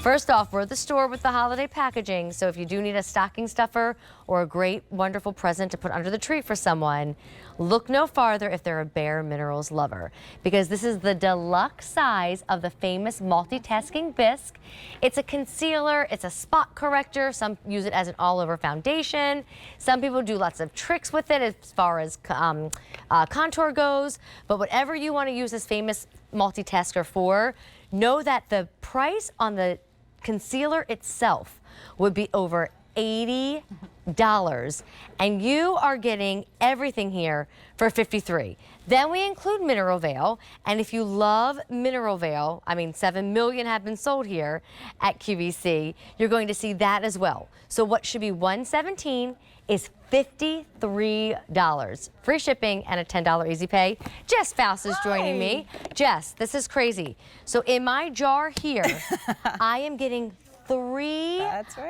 First off, we're the store with the holiday packaging, so if you do need a stocking stuffer or a great, wonderful present to put under the tree for someone, look no farther if they're a bareMinerals lover, because this is the deluxe size of the famous multitasking Bisque. It's a concealer, it's a spot corrector. Some use it as an all-over foundation. Some people do lots of tricks with it as far as contour goes, but whatever you want to use this famous multitasker for, know that the price on the concealer itself would be over $80, and you are getting everything here for $53. Then we include mineral veil, and if you love mineral veil, I mean 7 million have been sold here at QVC, you're going to see that as well. So what should be $117 is $53. Free shipping and a $10 easy pay. Jess Faust is joining me. Jess, this is crazy. So in my jar here, I am getting 3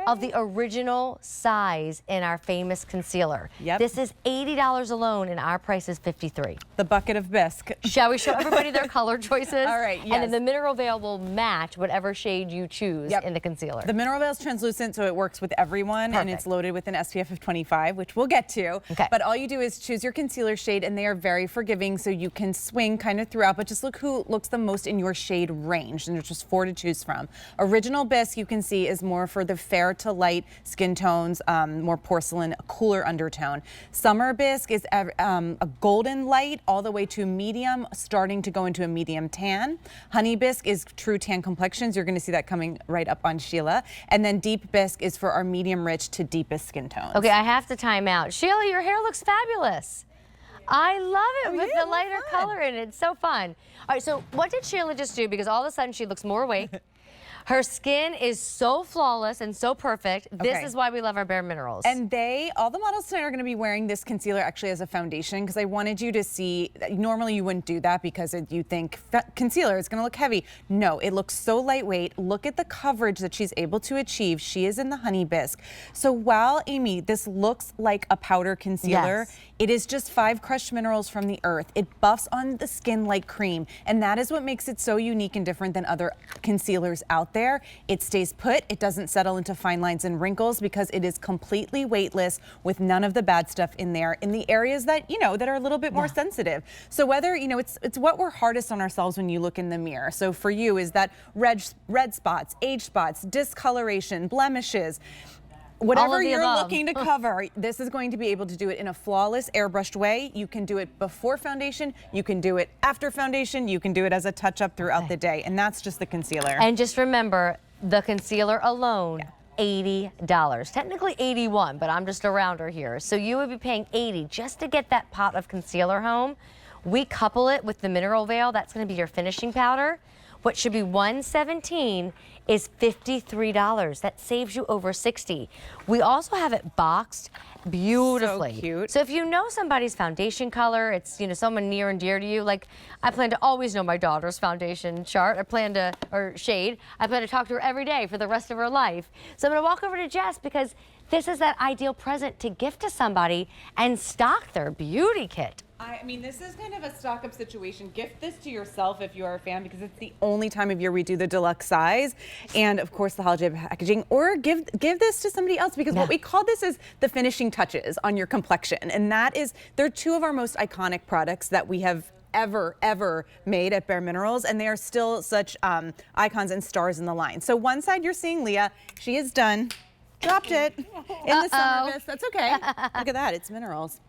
of the original size in our famous concealer. This is $80 alone, and our price is $53. The bucket of Bisque. Shall we show everybody their color choices? All right, yes. And then the mineral veil will match whatever shade you choose in the concealer. The mineral veil is translucent, so it works with everyone, and it's loaded with an SPF of 25, which we'll get to. But all you do is choose your concealer shade, and they are very forgiving, so you can swing kind of throughout, but just look who looks the most in your shade range, and there's just 4 to choose from. Original Bisque, you can see, is more for the fair to light skin tones, more porcelain, a cooler undertone. Summer Bisque is a golden light all the way to medium, starting to go into a medium tan. Honey Bisque is true tan complexions. You're going to see that coming right up on Sheila. And then Deep Bisque is for our medium rich to deepest skin tones. Okay, I have to time out. Sheila, your hair looks fabulous. I love it with the lighter color in it. It's so fun. All right, so what did Sheila just do? Because all of a sudden she looks more awake. Her skin is so flawless and so perfect. This is why we love our bareMinerals. And all the models tonight are going to be wearing this concealer actually as a foundation, because I wanted you to see, normally you wouldn't do that because you think concealer is going to look heavy. No, it looks so lightweight. Look at the coverage that she's able to achieve. She is in the Honey Bisque. So while, Amy, this looks like a powder concealer, it is just 5 crushed minerals from the earth. It buffs on the skin like cream, and that is what makes it so unique and different than other concealers out there. It stays put, it doesn't settle into fine lines and wrinkles because it is completely weightless with none of the bad stuff in there in the areas that, that are a little bit more sensitive. So whether, it's what we're hardest on ourselves when you look in the mirror. So for you is that red spots, age spots, discoloration, blemishes. Whatever you're looking to cover, this is going to be able to do it in a flawless airbrushed way. You can do it before foundation, you can do it after foundation, you can do it as a touch-up throughout the day, and that's just the concealer. And just remember, the concealer alone, $80. Technically $81, but I'm just a rounder here. So you would be paying $80 just to get that pot of concealer home. We couple it with the mineral veil. That's going to be your finishing powder. What should be $117 is $53. That saves you over $60. We also have it boxed beautifully. So cute. So if you know somebody's foundation color, it's someone near and dear to you. Like I plan to always know my daughter's foundation chart. Or shade. I plan to talk to her every day for the rest of her life. So I'm going to walk over to Jess because this is that ideal present to gift to somebody and stock their beauty kit. I mean, this is kind of a stock-up situation. Gift this to yourself if you are a fan, because it's the only time of year we do the deluxe size, and of course the holiday packaging. Or give this to somebody else, because what we call this is the finishing touches on your complexion, and they're 2 of our most iconic products that we have ever made at bareMinerals, and they are still such icons and stars in the line. So one side you're seeing Leah, she is done, dropped it in the summer Bisque. That's okay. Look at that, it's minerals.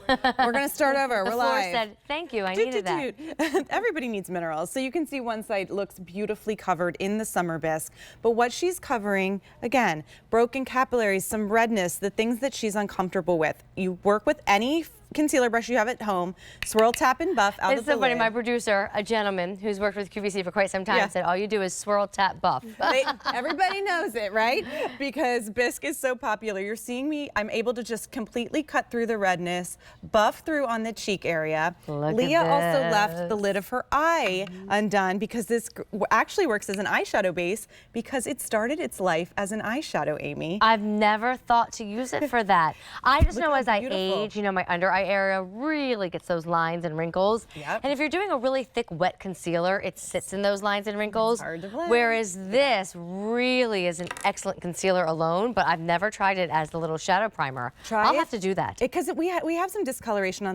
We're going to start over. We're live. The floor said, thank you, I needed that. Everybody needs minerals. So you can see one side looks beautifully covered in the summer Bisque, but what she's covering, again, broken capillaries, some redness, the things that she's uncomfortable with. You work with any concealer brush you have at home, swirl, tap, and buff out of the lid. It's so funny, my producer, a gentleman who's worked with QVC for quite some time, said all you do is swirl, tap, buff. Everybody knows it, right? Because Bisque is so popular. You're seeing me, I'm able to just completely cut through the redness, buff through on the cheek area. Leah also left the lid of her eye undone because this actually works as an eyeshadow base because it started its life as an eyeshadow, Amy. I've never thought to use it for that. I just know as I age, my under eye eye area, really gets those lines and wrinkles. Yep. And if you're doing a really thick, wet concealer, it sits in those lines and wrinkles. It's hard to blend. Whereas this really is an excellent concealer alone, but I've never tried it as the little shadow primer. I'll have to do that. Because we have some discoloration on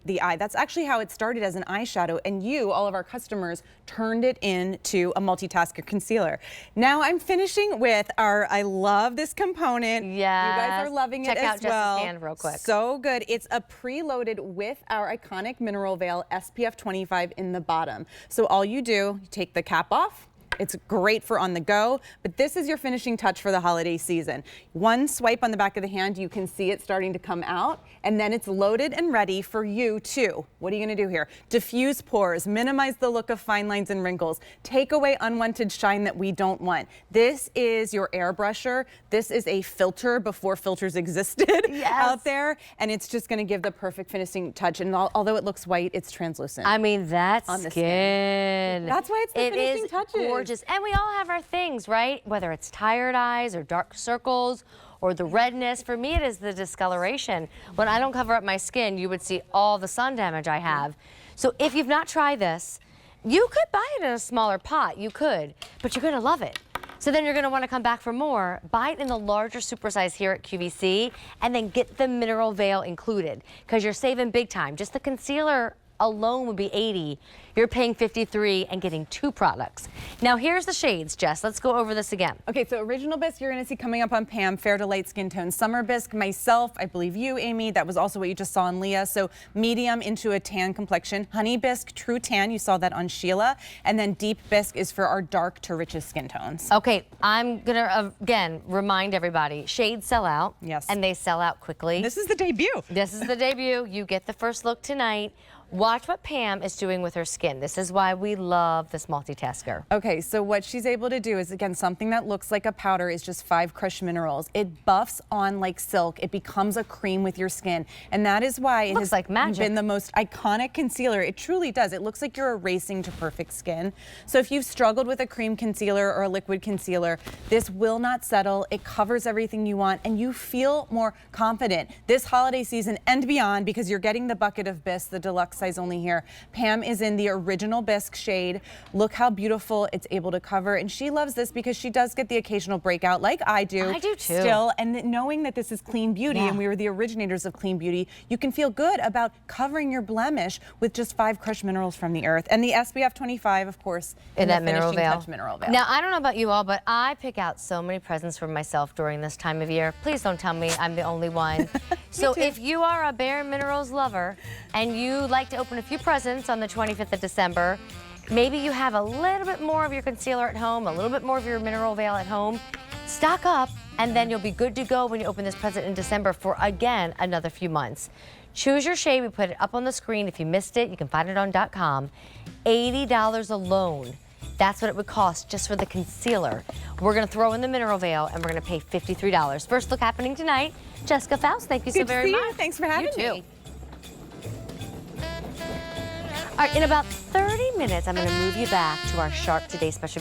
the eye. That's actually how it started as an eyeshadow, and you, all of our customers, turned it into a multitasker concealer. Now I'm finishing with I love this component. Yes. You guys are loving it Check out as well. Jess's hand real quick. So good. It's a preloaded with our iconic mineral veil SPF 25 in the bottom. So all you do, you take the cap off. It's great for on the go, but this is your finishing touch for the holiday season. One swipe on the back of the hand, you can see it starting to come out, and then it's loaded and ready for you to, what are you gonna do here? Diffuse pores, minimize the look of fine lines and wrinkles, take away unwanted shine that we don't want. This is your airbrusher. This is a filter before filters existed out there, and it's just gonna give the perfect finishing touch. And although it looks white, it's translucent. I mean, that on the skin. That's why it's the finishing touches. Gorgeous. And we all have our things, right? Whether it's tired eyes or dark circles or the redness. For me, it is the discoloration. When I don't cover up my skin, you would see all the sun damage I have. So if you've not tried this, you could buy it in a smaller pot. You could, but you're gonna love it. So then you're gonna wanna come back for more. Buy it in the larger supersize here at QVC, and then get the mineral veil included, because you're saving big time. Just the concealer alone would be $80. You're paying $53 and getting 2 products. Now here's the shades, Jess. Let's go over this again. Okay, so original bisque you're going to see coming up on Pam, fair to light skin tone. Summer bisque, myself, I believe you, Amy, that was also what you just saw on Leah. So medium into a tan complexion. Honey bisque, true tan, you saw that on Sheila. And then deep bisque is for our dark to richest skin tones. Okay, I'm gonna again remind everybody, shades sell out. Yes. And they sell out quickly. This is the debut. This is the debut. You get the first look tonight. Watch what Pam is doing with her skin. This is why we love this multitasker. Okay, so what she's able to do is, again, something that looks like a powder is just 5 crushed minerals. It buffs on like silk. It becomes a cream with your skin. And that is why it has like magic. been the most iconic concealer. It truly does. It looks like you're erasing to perfect skin. So if you've struggled with a cream concealer or a liquid concealer, this will not settle. It covers everything you want, and you feel more confident this holiday season and beyond, because you're getting the bucket of Bisque, the deluxe size only here. Pam is in the original Bisque shade. Look how beautiful it's able to cover, and she loves this because she does get the occasional breakout like I do. I do too. Still, and knowing that this is clean beauty, and we were the originators of clean beauty, you can feel good about covering your blemish with just 5 crushed minerals from the earth, and the SPF 25, of course, in that mineral veil. Touch mineral veil. Now, I don't know about you all, but I pick out so many presents for myself during this time of year. Please don't tell me I'm the only one. So if you are a bareMinerals lover and you like to open a few presents on the 25th of December, maybe you have a little bit more of your concealer at home, a little bit more of your mineral veil at home, stock up, and then you'll be good to go when you open this present in December for, again, another few months. Choose your shade. We put it up on the screen. If you missed it, you can find it on .com. $80 alone. That's what it would cost just for the concealer. We're going to throw in the mineral veil, and we're going to pay $53. First look happening tonight. Jessica Faust, thank you so very much. Thanks for having me. You too. All right, in about 30 minutes, I'm going to move you back to our Sharp Today special.